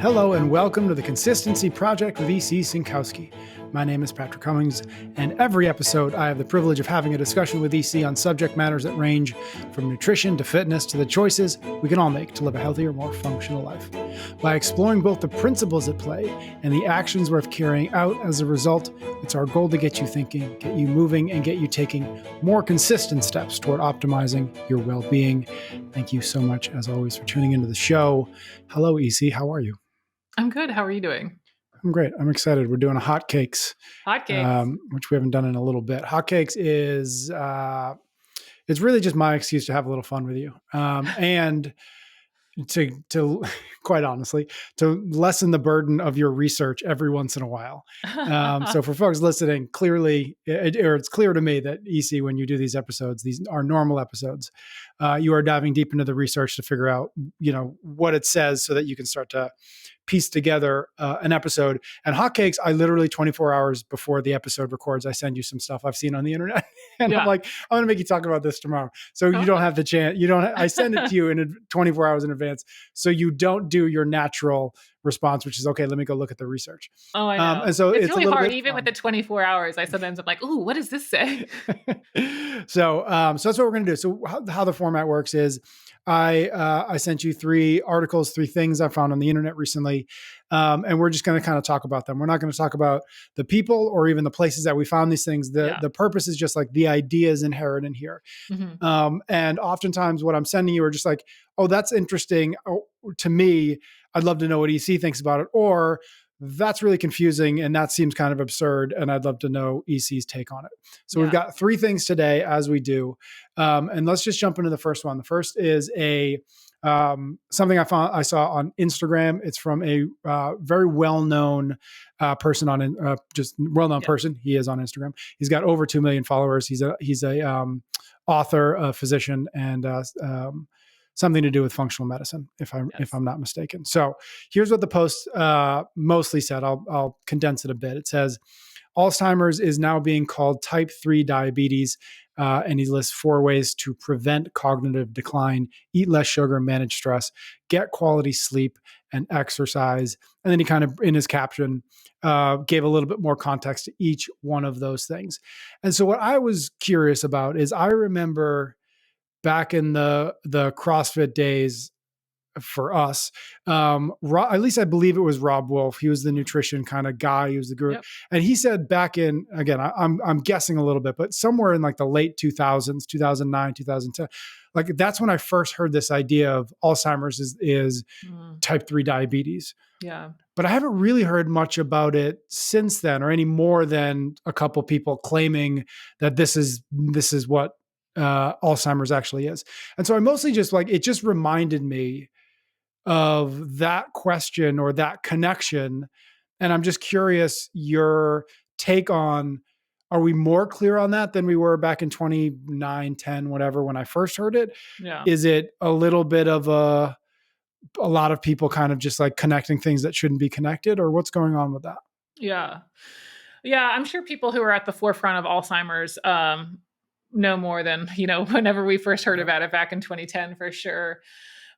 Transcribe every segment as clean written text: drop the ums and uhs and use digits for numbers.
Hello and welcome to the Consistency Project with E.C. Sinkowski. My name is Patrick Cummings, and every episode I have the privilege of having a discussion with E.C. on subject matters that range from nutrition to fitness to the choices we can all make to live a healthier, more functional life. By exploring both the principles at play and the actions worth carrying out as a result, it's our goal to get you thinking, get you moving, and get you taking more consistent steps toward optimizing your well-being. Thank you so much, as always, for tuning into the show. Hello, E.C. How are you? I'm good. How are you doing? I'm great. I'm excited. We're doing a hotcakes, which we haven't done in a little bit. Hotcakes is it's really just my excuse to have a little fun with you, and to quite honestly, to lessen the burden of your research every once in a while. So for folks listening, clearly, it's clear to me that EC, when you do these episodes, these are normal episodes, you are diving deep into the research to figure out, what it says so that you can start to piece together an episode. And hotcakes, I literally 24 hours before the episode records, I send you some stuff I've seen on the internet. And I'm like, I'm going to make you talk about this tomorrow. So you don't have the chance. I send it to you in 24 hours in advance. So you don't do your natural response, which is, okay, let me go look at the research. Oh, I know. And so it's really hard, even with the 24 hours. I sometimes I'm like, ooh, what does this say? So that's what we're going to do. So how the format works is I sent you 3 articles, 3 things I found on the internet recently. And we're just going to kind of talk about them. We're not going to talk about the people or even the places that we found these things. The purpose is just like the ideas inherent in here. Mm-hmm. And oftentimes what I'm sending you are just like, oh, that's interesting. To me, I'd love to know what EC thinks about it. Or that's really confusing and that seems kind of absurd. And I'd love to know EC's take on it. So we've got 3 things today as we do. And let's just jump into the first one. The first is something I saw on Instagram. It's from a very well-known person person. He is on Instagram. He's got over 2 million followers. He's a author, a physician, and something to do with functional medicine, if I'm not mistaken. So here's what the post mostly said. I'll condense it a bit. It says, Alzheimer's is now being called type 3 diabetes, and he lists 4 ways to prevent cognitive decline: eat less sugar, manage stress, get quality sleep, and exercise. And then he kind of, in his caption, gave a little bit more context to each one of those things. And so what I was curious about is, I remember back in the CrossFit days for us, at least I believe it was Rob Wolf. He was the nutrition kind of guy. He was the guru. Yep. And he said back in, again, I'm guessing a little bit, but somewhere in like the late 2000s, 2009, 2010, like that's when I first heard this idea of Alzheimer's is type 3 diabetes. Yeah. But I haven't really heard much about it since then, or any more than a couple people claiming that this is what Alzheimer's actually is. And so I mostly just it just reminded me of that question or that connection. And I'm just curious your take on, are we more clear on that than we were back in 29, 10, whatever, when I first heard it? Yeah. Is it a little bit of a lot of people kind of just like connecting things that shouldn't be connected, or what's going on with that? Yeah. Yeah. I'm sure people who are at the forefront of Alzheimer's, know more than, whenever we first heard about it back in 2010, for sure.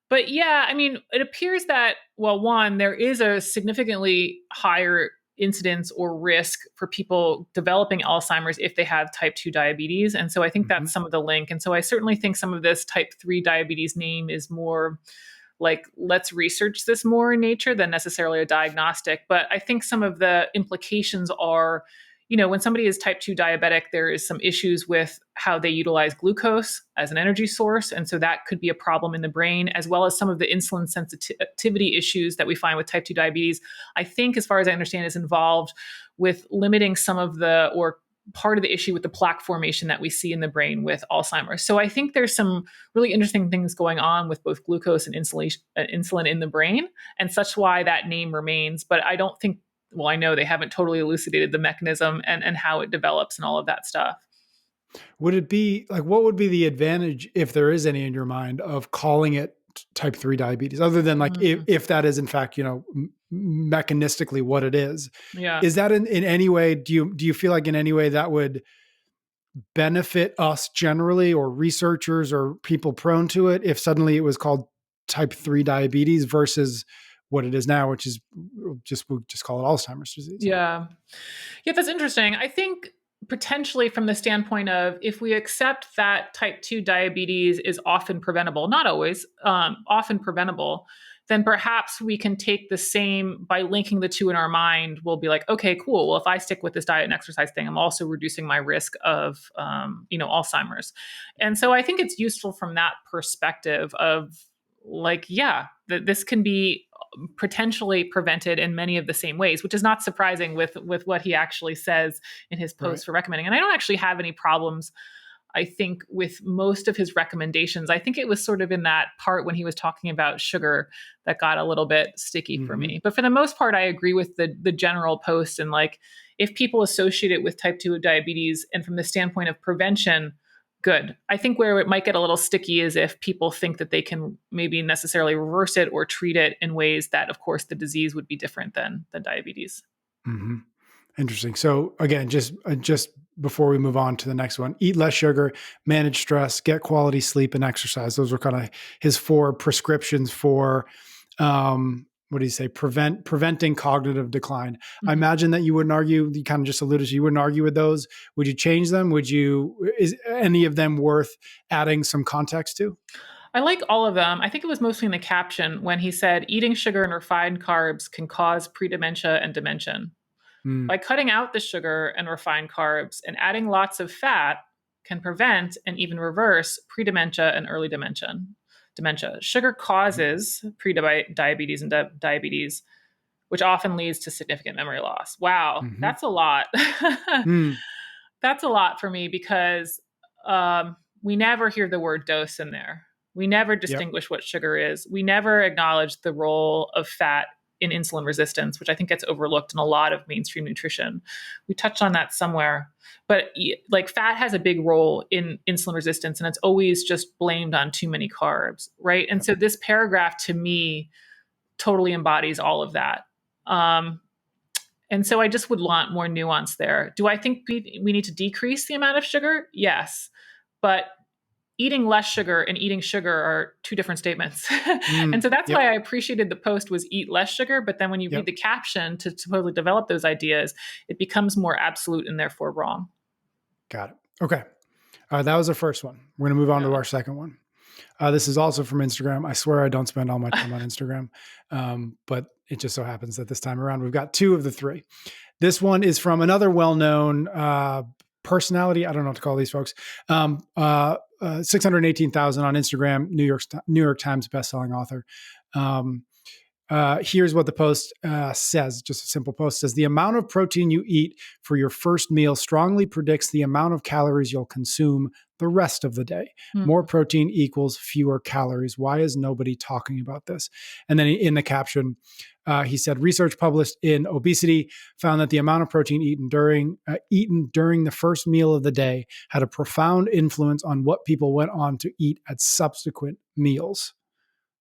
But yeah, I mean, it appears that, well, one, there is a significantly higher incidence or risk for people developing Alzheimer's if they have type 2 diabetes. And so I think that's some of the link. And so I certainly think some of this type 3 diabetes name is more like, let's research this more in nature than necessarily a diagnostic. But I think some of the implications are, when somebody is type 2 diabetic, there is some issues with how they utilize glucose as an energy source. And so that could be a problem in the brain, as well as some of the insulin sensitivity issues that we find with type 2 diabetes. I think, as far as I understand, is involved with limiting some of or part of the issue with the plaque formation that we see in the brain with Alzheimer's. So I think there's some really interesting things going on with both glucose and insulin in the brain, and such why that name remains. But I don't think, well, I know they haven't totally elucidated the mechanism and how it develops and all of that stuff. Would it be like, what would be the advantage, if there is any in your mind, of calling it type 3 diabetes, other than like, if that is in fact, mechanistically what it is? Yeah. Is that in any way, do you feel like in any way that would benefit us generally, or researchers or people prone to it, if suddenly it was called type 3 diabetes versus what it is now, which is we'll just call it Alzheimer's disease. Yeah. Yeah, that's interesting. I think potentially from the standpoint of if we accept that type 2 diabetes is often preventable, not always, often preventable, then perhaps we can take the same by linking the two in our mind. We'll be like, okay, cool. Well, if I stick with this diet and exercise thing, I'm also reducing my risk of, Alzheimer's. And so I think it's useful from that perspective of like, yeah, this can be potentially prevented in many of the same ways, which is not surprising with what he actually says in his Right. post for recommending. And I don't actually have any problems, I think, with most of his recommendations. I think it was sort of in that part when he was talking about sugar that got a little bit sticky for Mm-hmm. me. But for the most part, I agree with the general post. And like, if people associate it with type 2 diabetes and from the standpoint of prevention, good. I think where it might get a little sticky is if people think that they can maybe necessarily reverse it or treat it in ways that, of course, the disease would be different than diabetes. Mm-hmm. Interesting. So again, just before we move on to the next one, eat less sugar, manage stress, get quality sleep, and exercise. Those were kind of his 4 prescriptions for what do you say? Preventing cognitive decline. I Mhm. imagine that you wouldn't argue. You kind of just alluded to you wouldn't argue with those. Would you change them? Would you? Is any of them worth adding some context to? I like all of them. I think it was mostly in the caption when he said eating sugar and refined carbs can cause pre-dementia and dementia. Mm, By cutting out the sugar and refined carbs and adding lots of fat can prevent and even reverse pre-dementia and early dementia. Sugar causes pre-diabetes and diabetes, which often leads to significant memory loss. Wow, mm-hmm. that's a lot. Mm, That's a lot for me because we never hear the word dose in there. We never yep. distinguish what sugar is. We never acknowledge the role of fat in insulin resistance, which I think gets overlooked in a lot of mainstream nutrition. We touched on that somewhere, but like fat has a big role in insulin resistance and it's always just blamed on too many carbs, right? And Yep. so this paragraph to me totally embodies all of that. Um, and so I just would want more nuance there. Do I think we need to decrease the amount of sugar? Yes. But eating less sugar and eating sugar are two different statements. And so that's Yep. why I appreciated the post was eat less sugar. But then when you read Yep. the caption to supposedly develop those ideas, it becomes more absolute and therefore wrong. Got it. Okay. That was the first one. We're going to move on to Yeah. our second one. This is also from Instagram. I swear I don't spend all my time on Instagram, but it just so happens that this time around we've got 2 of the 3. This one is from another well-known personality. I don't know what to call these folks. 618,000 on Instagram. New York Times bestselling author. Um, Here's what the post says. Just a simple post says the amount of protein you eat for your first meal strongly predicts the amount of calories you'll consume the rest of the day. More Hmm. protein equals fewer calories. Why is nobody talking about this? And then in the caption, he said research published in Obesity found that the amount of protein eaten during the first meal of the day had a profound influence on what people went on to eat at subsequent meals.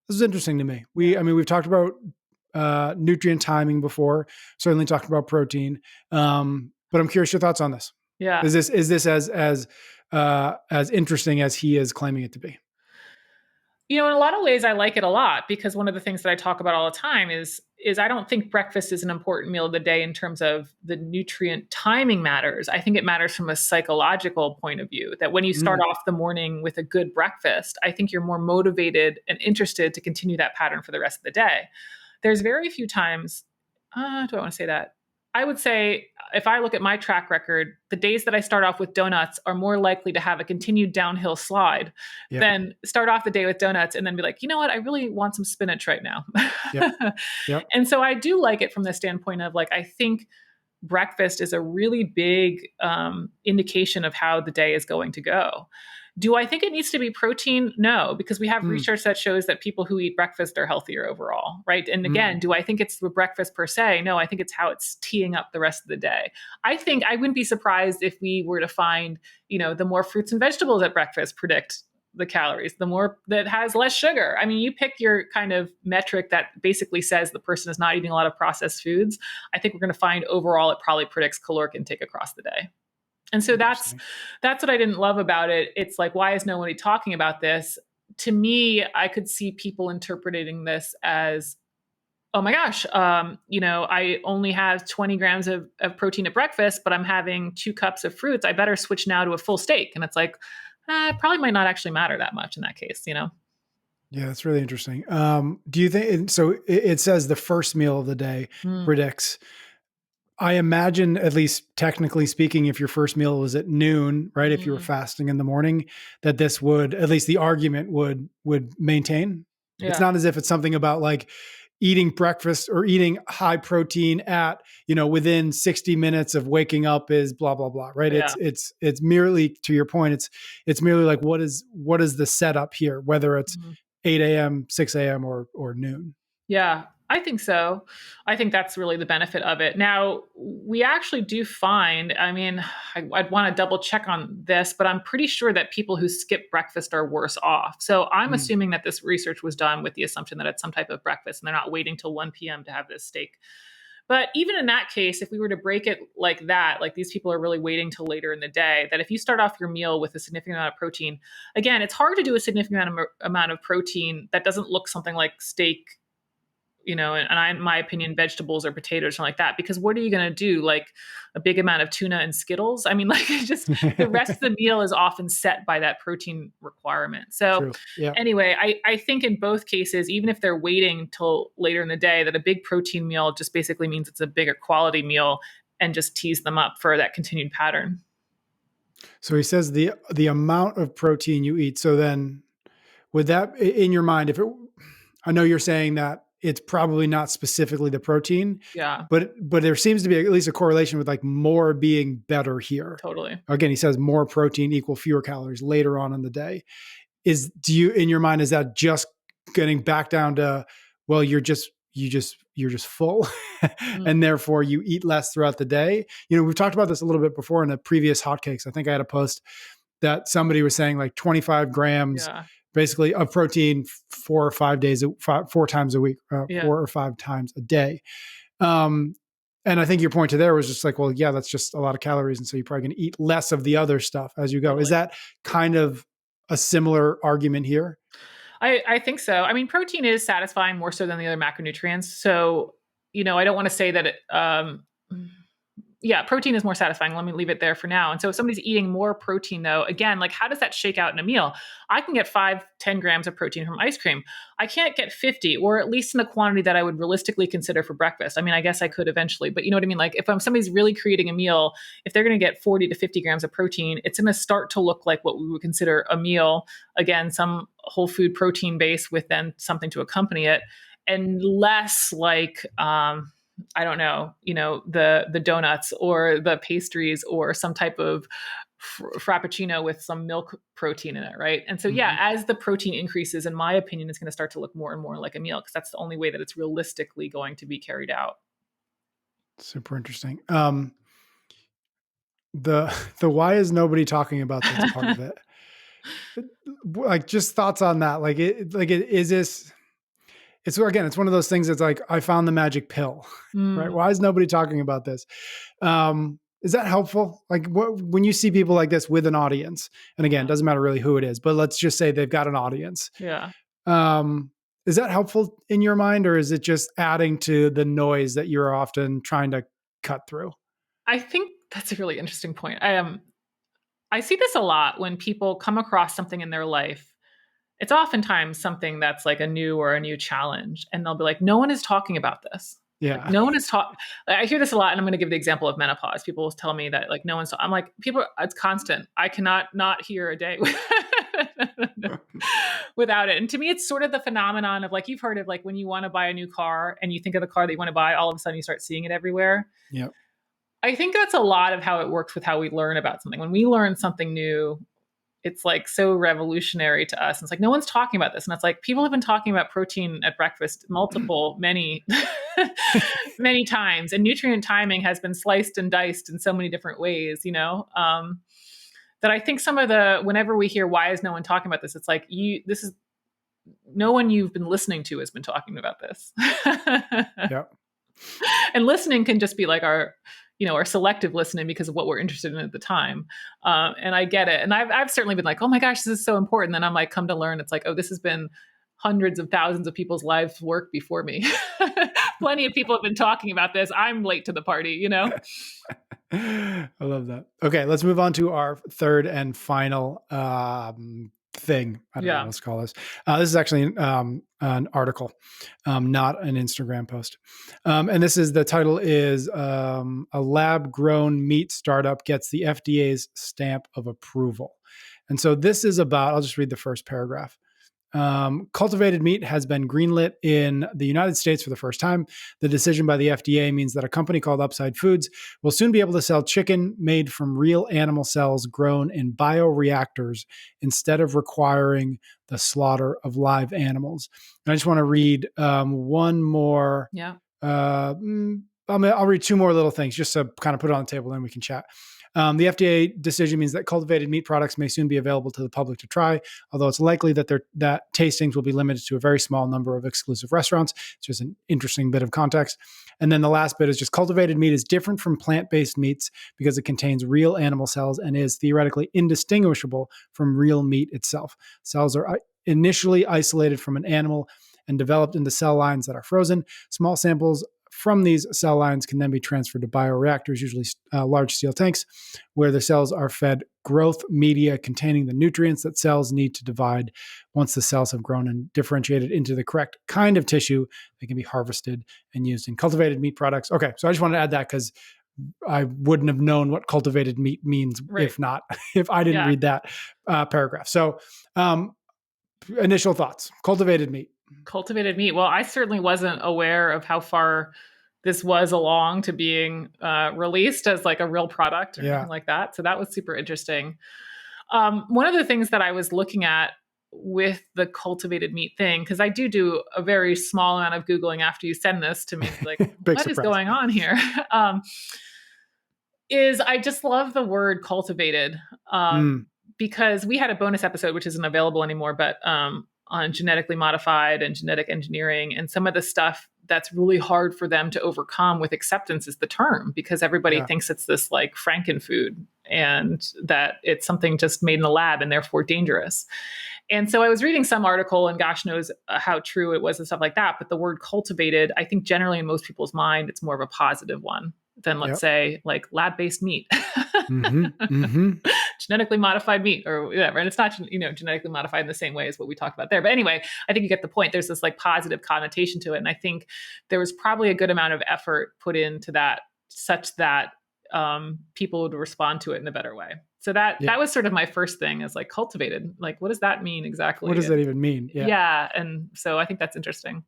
This is interesting to me. Yeah. We've talked about nutrient timing before. Certainly talked about protein, but I'm curious your thoughts on this. Yeah. Is this as interesting as he is claiming it to be? In a lot of ways, I like it a lot because one of the things that I talk about all the time is I don't think breakfast is an important meal of the day in terms of the nutrient timing matters. I think it matters from a psychological point of view that when you start Mm, off the morning with a good breakfast, I think you're more motivated and interested to continue that pattern for the rest of the day. There's very few times, do I want to say that? I would say if I look at my track record, the days that I start off with donuts are more likely to have a continued downhill slide yep. than start off the day with donuts and then be like, you know what, I really want some spinach right now. Yep. Yep. And so I do like it from the standpoint of like, I think breakfast is a really big indication of how the day is going to go. Do I think it needs to be protein? No, because we have Mm, research that shows that people who eat breakfast are healthier overall, right? And again, mm, do I think it's the breakfast per se? No, I think it's how it's teeing up the rest of the day. I think I wouldn't be surprised if we were to find, the more fruits and vegetables at breakfast predict the calories, the more that has less sugar. I mean, you pick your kind of metric that basically says the person is not eating a lot of processed foods. I think we're going to find overall it probably predicts caloric intake across the day. And so that's interesting. that's what I didn't love about it. It's like, why is nobody talking about this? To me, I could see people interpreting this as oh my gosh, I only have 20 grams of protein at breakfast, but I'm having 2 cups of fruits. I better switch now to a full steak. And it's like, it probably might not actually matter that much in that case. Yeah, that's really interesting. Do you think so? It says the first meal of the day Mm, predicts. I imagine, at least technically speaking, if your first meal was at noon, right? If you were mm, fasting in the morning, that this would, at least the argument would maintain. It's yeah, not as if it's something about like eating breakfast or eating high protein at, within 60 minutes of waking up is blah blah blah, right? yeah. It's merely, to your point, it's merely like what is the setup here, whether it's Mhm. 8 a.m., 6 a.m. or noon. Yeah, I think so. I think that's really the benefit of it. Now, we actually do find, I mean, I'd want to double check on this, but I'm pretty sure that people who skip breakfast are worse off. So I'm Mm. assuming that this research was done with the assumption that it's some type of breakfast and they're not waiting till 1 p.m. to have this steak. But even in that case, if we were to break it like that, like these people are really waiting till later in the day, that if you start off your meal with a significant amount of protein, again, it's hard to do a significant amount of protein that doesn't look something like steak, in my opinion, vegetables or potatoes, something like that. Because what are you going to do? Like a big amount of tuna and Skittles? I mean, like just the rest of the meal is often set by that protein requirement. So True. Yeah. anyway, I think in both cases, even if they're waiting till later in the day, that a big protein meal just basically means it's a bigger quality meal and just tease them up for that continued pattern. So he says the amount of protein you eat. So then, would that, in your mind, if it, I know you're saying that it's probably not specifically the protein, Yeah, but there seems to be at least a correlation with like more being better here. totally. Again, he says more protein equal fewer calories later on in the day. Do you, in your mind, is that just getting back down to, well, you're just full Mm, and therefore you eat less throughout the day? We've talked about this a little bit before in the previous hotcakes. I think I had a post that somebody was saying like 25 grams yeah, basically of protein 4 or 5 days, 4 times a week, yeah, 4 or 5 times a day. Um, and I think your point to there was just like, well, yeah, that's just a lot of calories. And so you're probably going to eat less of the other stuff as you go. Is totally. that kind of a similar argument here? I think so. I mean, protein is satisfying more so than the other macronutrients. So, I don't want to say that yeah, protein is more satisfying. Let me leave it there for now. And so if somebody's eating more protein though, again, like how does that shake out in a meal? I can get 5, 10 grams of protein from ice cream. I can't get 50, or at least in the quantity that I would realistically consider for breakfast. I mean, I guess I could eventually, but you know what I mean? Like if somebody's really creating a meal, if they're going to get 40 to 50 grams of protein, it's going to start to look like what we would consider a meal. Again, some whole food protein base with then something to accompany it, and less like, I don't know, the donuts or the pastries or some type of frappuccino with some milk protein in it, right? And so yeah, Mhm. as the protein increases, in my opinion, it's going to start to look more and more like a meal because that's the only way that it's realistically going to be carried out. Super interesting. The the why is nobody talking about this part of it? Like just thoughts on that. Is this, it's one of those things that's like, I found the magic pill, right? Mm, Why is nobody talking about this? Is that helpful? Like when you see people like this with an audience, and again, it yeah, doesn't matter really who it is, but let's just say they've got an audience. yeah. Um, is that helpful in your mind, or is it just adding to the noise that you're often trying to cut through? I think that's a really interesting point. I see this a lot when people come across something in their life. It's oftentimes something that's like a new challenge. And they'll be like, no one is talking about this. Like, Yeah. no one is talking. I hear this a lot. And I'm going to give the example of menopause. People will tell me that, like, no one's, I'm like, people, it's constant. I cannot not hear a day without it. And to me, it's sort of the phenomenon of like, you've heard of like when you want to buy a new car and you think of the car that you want to buy, all of a sudden you start seeing it everywhere. Yep. I think that's a lot of how it works with how we learn about something. When we learn something new, it's like so revolutionary to us. And it's like, no one's talking about this. And it's like, people have been talking about protein at breakfast many, many times. And nutrient timing has been sliced and diced in so many different ways, that I think whenever we hear, why is no one talking about this? It's like, no one you've been listening to has been talking about this. Yep. And listening can just be like our selective listening because of what we're interested in at the time. And I get it. And I've certainly been like, oh my gosh, this is so important. Then I'm like, come to learn, it's like, oh, this has been hundreds of thousands of people's lives work before me. Plenty of people have been talking about this. I'm late to the party, you know? I love that. Okay, let's move on to our third and final thing. I don't know what Yeah. else to call this. This is actually an article, not an Instagram post. And this is the title is a lab grown meat startup gets the FDA's stamp of approval. And so this is about, I'll just read the first paragraph. Cultivated meat has been greenlit in the United States for the first time. The decision by the FDA means that a company called Upside Foods will soon be able to sell chicken made from real animal cells grown in bioreactors instead of requiring the slaughter of live animals. And I just want to read one more. Yeah. I'll read two more little things just to kind of put it on the table, then we can chat. The FDA decision means that cultivated meat products may soon be available to the public to try, although it's likely that that tastings will be limited to a very small number of exclusive restaurants. It's just an interesting bit of context. And then the last bit is just cultivated meat is different from plant-based meats because it contains real animal cells and is theoretically indistinguishable from real meat itself. Cells are initially isolated from an animal and developed into cell lines that are frozen. Small samples from these cell lines can then be transferred to bioreactors, usually large steel tanks, where the cells are fed growth media containing the nutrients that cells need to divide. Once the cells have grown and differentiated into the correct kind of tissue, they can be harvested and used in cultivated meat products. Okay, so I just wanted to add that because I wouldn't have known what cultivated meat means Right. if I didn't Yeah. read that paragraph. So initial thoughts, cultivated meat. Cultivated meat. Well, I certainly wasn't aware of how far this was along to being released as like a real product or anything like that. So that was super interesting. One of the things that I was looking at with the cultivated meat thing, because I do a very small amount of Googling after you send this to me, like, what is going on here? Is I just love the word cultivated. Because we had a bonus episode, which isn't available anymore, but on genetically modified and genetic engineering. And some of the stuff that's really hard for them to overcome with acceptance is the term, because everybody thinks it's this like frankenfood and that it's something just made in the lab and therefore dangerous. And so I was reading some article, and gosh knows how true it was and stuff like that. But the word cultivated, I think generally in most people's mind, it's more of a positive one than, let's say, like lab-based meat. Genetically modified meat or whatever. And it's not, genetically modified in the same way as what we talked about there. But anyway, I think you get the point. There's this like positive connotation to it. And I think there was probably a good amount of effort put into that such that people would respond to it in a better way. So that was sort of my first thing, is like cultivated. Like, what does that mean exactly? What does that even mean? Yeah. And so I think that's interesting.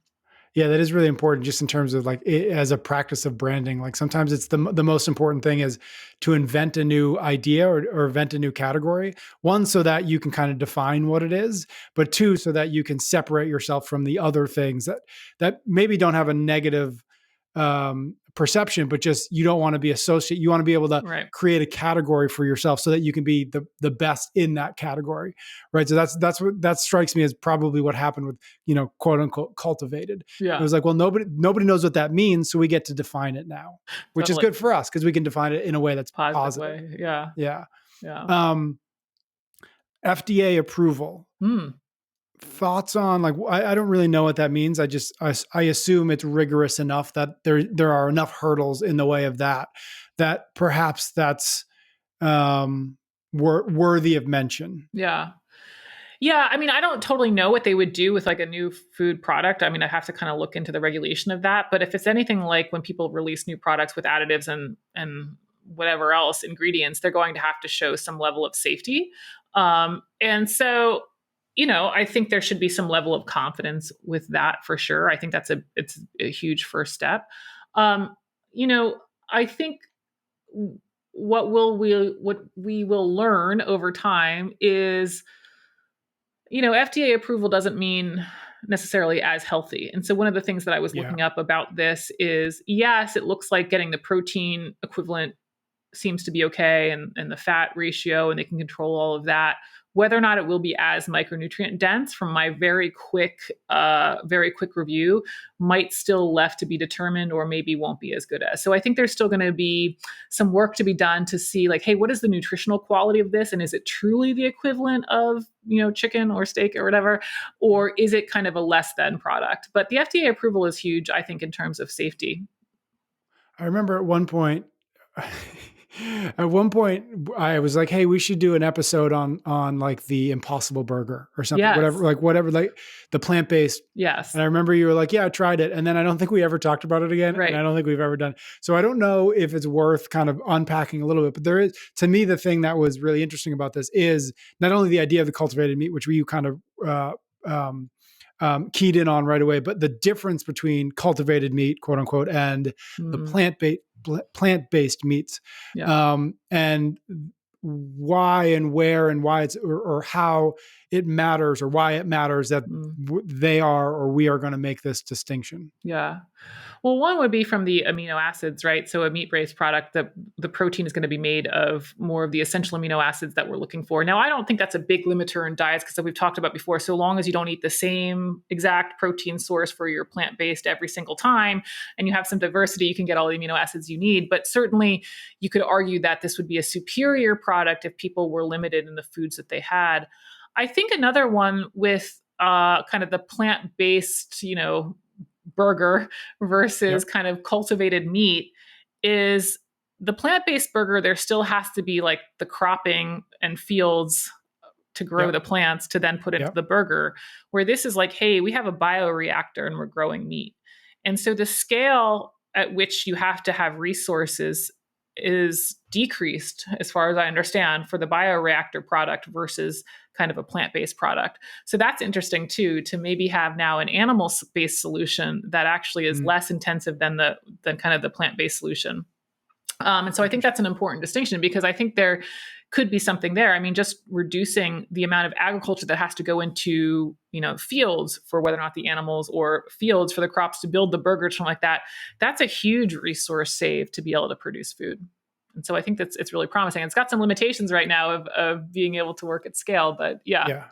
Yeah, that is really important just in terms of like as a practice of branding. Like sometimes it's the most important thing is to invent a new idea or invent a new category. One, so that you can kind of define what it is, but two, so that you can separate yourself from the other things that maybe don't have a negative perception, but just you don't want to be associated. You want to be able to create a category for yourself so that you can be the best in that category, right? So that's what that strikes me as probably what happened with quote unquote cultivated. Yeah, it was like, well, nobody knows what that means, so we get to define it now, which is good for us because we can define it in a way that's positive. Way. Yeah. FDA approval. Thoughts on like I don't really know what that means. I assume it's rigorous enough that there are enough hurdles in the way of that perhaps that's worthy of mention. Yeah, I mean, I don't totally know what they would do with like a new food product. I mean, I have to kind of look into the regulation of that. But if it's anything like when people release new products with additives and whatever else ingredients, they're going to have to show some level of safety. And so I think there should be some level of confidence with that for sure. I think it's a huge first step. I think what we will learn over time is, FDA approval doesn't mean necessarily as healthy. And so one of the things that I was looking up about this is, yes, it looks like getting the protein equivalent seems to be okay, and the fat ratio, and they can control all of that. Whether or not it will be as micronutrient dense, from my very quick review, might still left to be determined, or maybe won't be as good as. So I think there's still going to be some work to be done to see, like, hey, what is the nutritional quality of this, and is it truly the equivalent of, chicken or steak or whatever, Yeah. or is it kind of a less than product? But the FDA approval is huge, I think, in terms of safety. I remember at one point, I was like, "Hey, we should do an episode on like the Impossible Burger or something, Yes. whatever, like the plant based." Yes. And I remember you were like, "Yeah, I tried it," and then I don't think we ever talked about it again, and I Right. don't think we've ever done. So I don't know if it's worth kind of unpacking a little bit. But there is, to me, the thing that was really interesting about this is not only the idea of the cultivated meat, which we kind of um, keyed in on right away, but the difference between cultivated meat, quote unquote, and the Mm, plant-based meats, yeah. and why and where and why it's, or how it matters, or why it matters that Mm, they are, or we are going to make this distinction. yeah. Well, one would be from the amino acids, right? So a meat-based product, the protein is going to be made of more of the essential amino acids that we're looking for. Now, I don't think that's a big limiter in diets, because we've talked about before, so long as you don't eat the same exact protein source for your plant-based every single time, and you have some diversity, you can get all the amino acids you need. But certainly you could argue that this would be a superior product if people were limited in the foods that they had. I think another one with kind of the plant-based, burger versus Yep. kind of cultivated meat is the plant-based burger. There still has to be like the cropping and fields to grow Yep. the plants to then put into Yep. the burger, where this is like, hey, we have a bioreactor and we're growing meat. And so the scale at which you have to have resources is decreased, as far as I understand, for the bioreactor product versus kind of a plant-based product. So that's interesting too, to maybe have now an animal-based solution that actually is Mm, less intensive than kind of the plant-based solution. And so I think interesting. that's an important distinction, because I think there could be something there. I mean, just reducing the amount of agriculture that has to go into, fields for whether or not the animals, or fields for the crops to build the burger, something like that. That's a huge resource save to be able to produce food. And so I think it's really promising. It's got some limitations right now of being able to work at scale, but yeah, Yeah.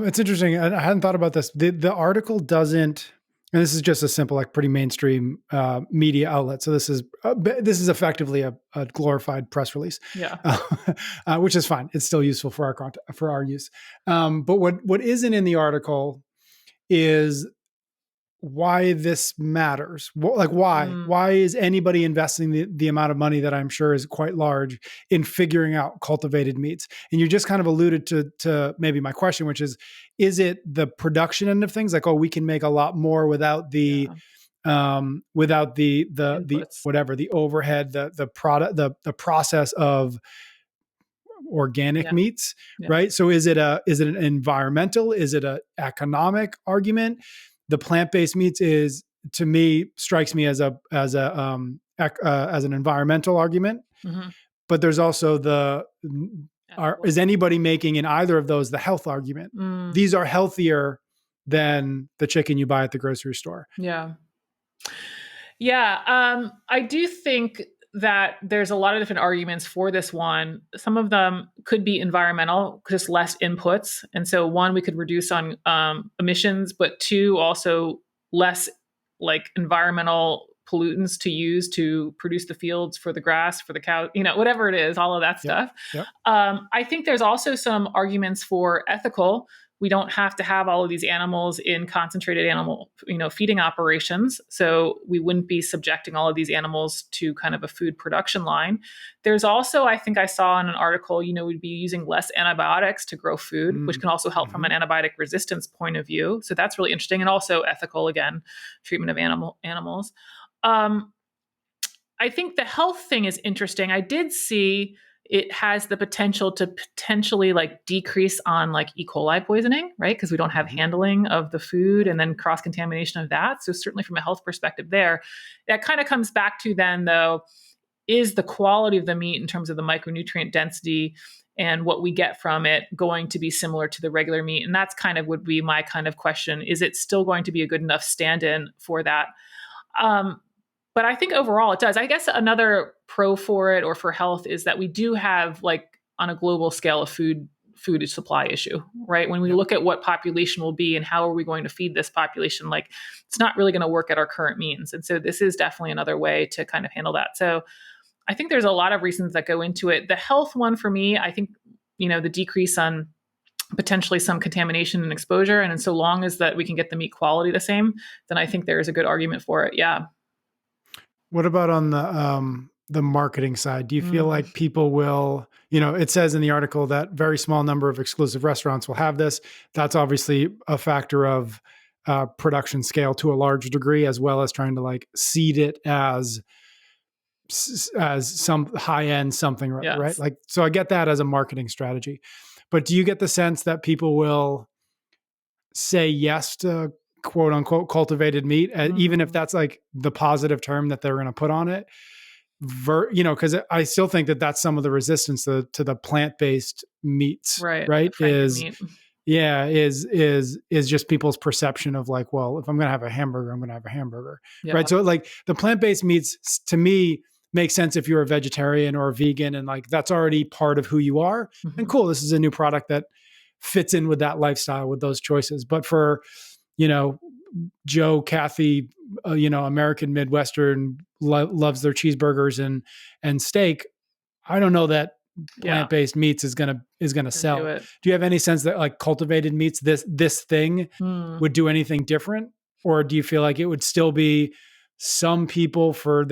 It's interesting. I hadn't thought about this. The article doesn't, and this is just a simple, like pretty mainstream media outlet. So this is effectively a glorified press release, yeah, uh, which is fine. It's still useful for our content, for our use. But what isn't in the article is why this matters. Like mm, why is anybody investing the amount of money that I'm sure is quite large in figuring out cultivated meats? And you just kind of alluded to maybe my question, which is it the production end of things? Like, oh, we can make a lot more yeah, without the inputs, whatever, the overhead, the product, the process of organic yeah, meats, yeah, right? So is it an environmental, is it a economic argument? The plant-based meats is, to me, strikes me as an environmental argument. hmm, But there's also ethical, is anybody making in either of those the health argument? mm, These are healthier than the chicken you buy at the grocery store. yeah. Yeah, I do think that there's a lot of different arguments for this one. Some of them could be environmental, just less inputs. And so, one, we could reduce on emissions, but two, also less like environmental pollutants to use to produce the fields for the grass, for the cow, whatever it is, all of that Yep. stuff. Yep. I think there's also some arguments for ethical. We don't have to have all of these animals in concentrated animal, feeding operations. So we wouldn't be subjecting all of these animals to kind of a food production line. There's also, I think I saw in an article, we'd be using less antibiotics to grow food, which can also help from Mm-hmm. an antibiotic resistance point of view. So that's really interesting, and also ethical, again, treatment of animals. Um, I think the health thing is interesting. I did see it has the potential to potentially like decrease on like E. coli poisoning, right? Because we don't have Mm-hmm. handling of the food and then cross contamination of that. So, certainly from a health perspective, there, that kind of comes back to then, though, is the quality of the meat in terms of the micronutrient density and what we get from it going to be similar to the regular meat? And that's kind of would be my kind of question. Is it still going to be a good enough stand in for that? Um, but I think overall it does. I guess another pro for it or for health is that we do have, like, on a global scale, a food supply issue, right? When we Yep. look at what population will be and how are we going to feed this population, like it's not really going to work at our current means. And so this is definitely another way to kind of handle that. So I think there's a lot of reasons that go into it. The health one for me, I think, the decrease on potentially some contamination and exposure. And so long as that we can get the meat quality the same, then I think there is a good argument for it. Yeah. What about on the marketing side? Do you feel Mm, like people will, it says in the article that very small number of exclusive restaurants will have this. That's obviously a factor of production scale to a large degree, as well as trying to like seed it as some high end something, right? yes. Like, so I get that as a marketing strategy, but do you get the sense that people will say yes to quote unquote cultivated meat, even if Mm, that's like the positive term that they're going to put on it? Because I still think that that's some of the resistance to the plant-based meats, right. The right? Franken meat. Is just people's perception of like, well, if I'm going to have a hamburger, I'm going to have a hamburger, right? Yeah. So like the plant-based meats to me make sense if you're a vegetarian or a vegan, and like that's already part of who you are. And Mhm. cool, this is a new product that fits in with that lifestyle, with those choices. But for you know Joe, Kathy, American Midwestern loves their cheeseburgers and steak. I don't know that Yeah. plant-based meats is gonna Gonna do sell. it. Do you have any sense that like cultivated meats, this thing Mm, would do anything different, or do you feel like it would still be some people for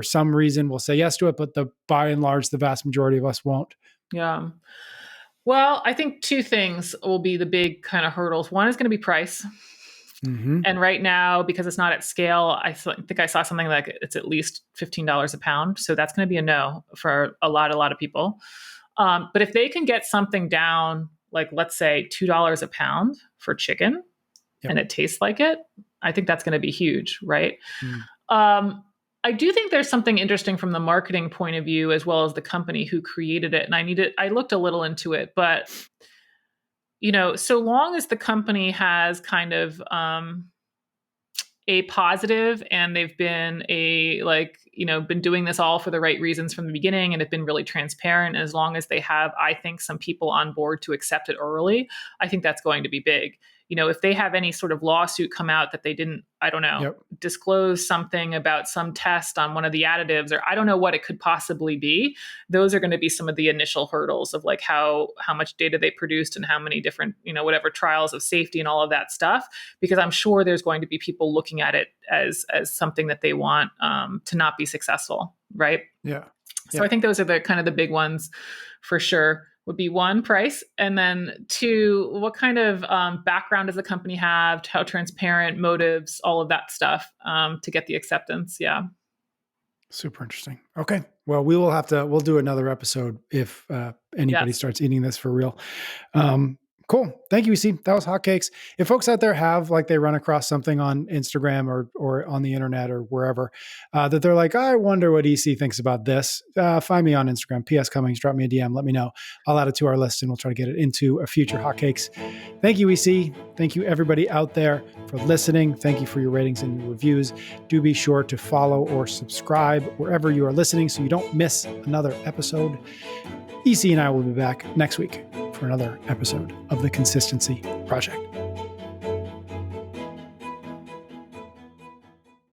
some reason will say yes to it, but the by and large the vast majority of us won't? yeah. Well, I think two things will be the big kind of hurdles. One is going to be price. Mm-hmm. And right now, because it's not at scale, think I saw something like it's at least $15 a pound. So that's going to be a no for a lot of people. But if they can get something down, like let's say $2 a pound for chicken, Yep. and it tastes like it, I think that's going to be huge, right? Mm. Um, I do think there's something interesting from the marketing point of view as well as the company who created it. And I looked a little into it, but so long as the company has kind of a positive and they've been been doing this all for the right reasons from the beginning and have been really transparent, and as long as they have, I think, some people on board to accept it early, I think that's going to be big. If they have any sort of lawsuit come out that they didn't, I don't know, Yep. disclose something about some test on one of the additives, or I don't know what it could possibly be, those are going to be some of the initial hurdles of like how much data they produced and how many different, whatever trials of safety and all of that stuff, because I'm sure there's going to be people looking at it as something that they want to not be successful, right? Yeah. So I Yeah. think those are the kind of the big ones for sure. Would be one, price, and then two, what kind of background does the company have? How transparent, motives, all of that stuff to get the acceptance. Yeah. Super interesting. Okay. Well, we'll do another episode if anybody Yes. starts eating this for real. Cool. Thank you, EC. That was hotcakes. If folks out there have like they run across something on Instagram or on the internet or wherever that they're like, I wonder what EC thinks about this. Find me on Instagram, PS Cummings, drop me a DM, let me know. I'll add it to our list and we'll try to get it into a future hotcakes. Thank you, EC. Thank you, everybody out there, for listening. Thank you for your ratings and your reviews. Do be sure to follow or subscribe wherever you are listening so you don't miss another episode. EC and I will be back next week for another episode of the Consistency Project.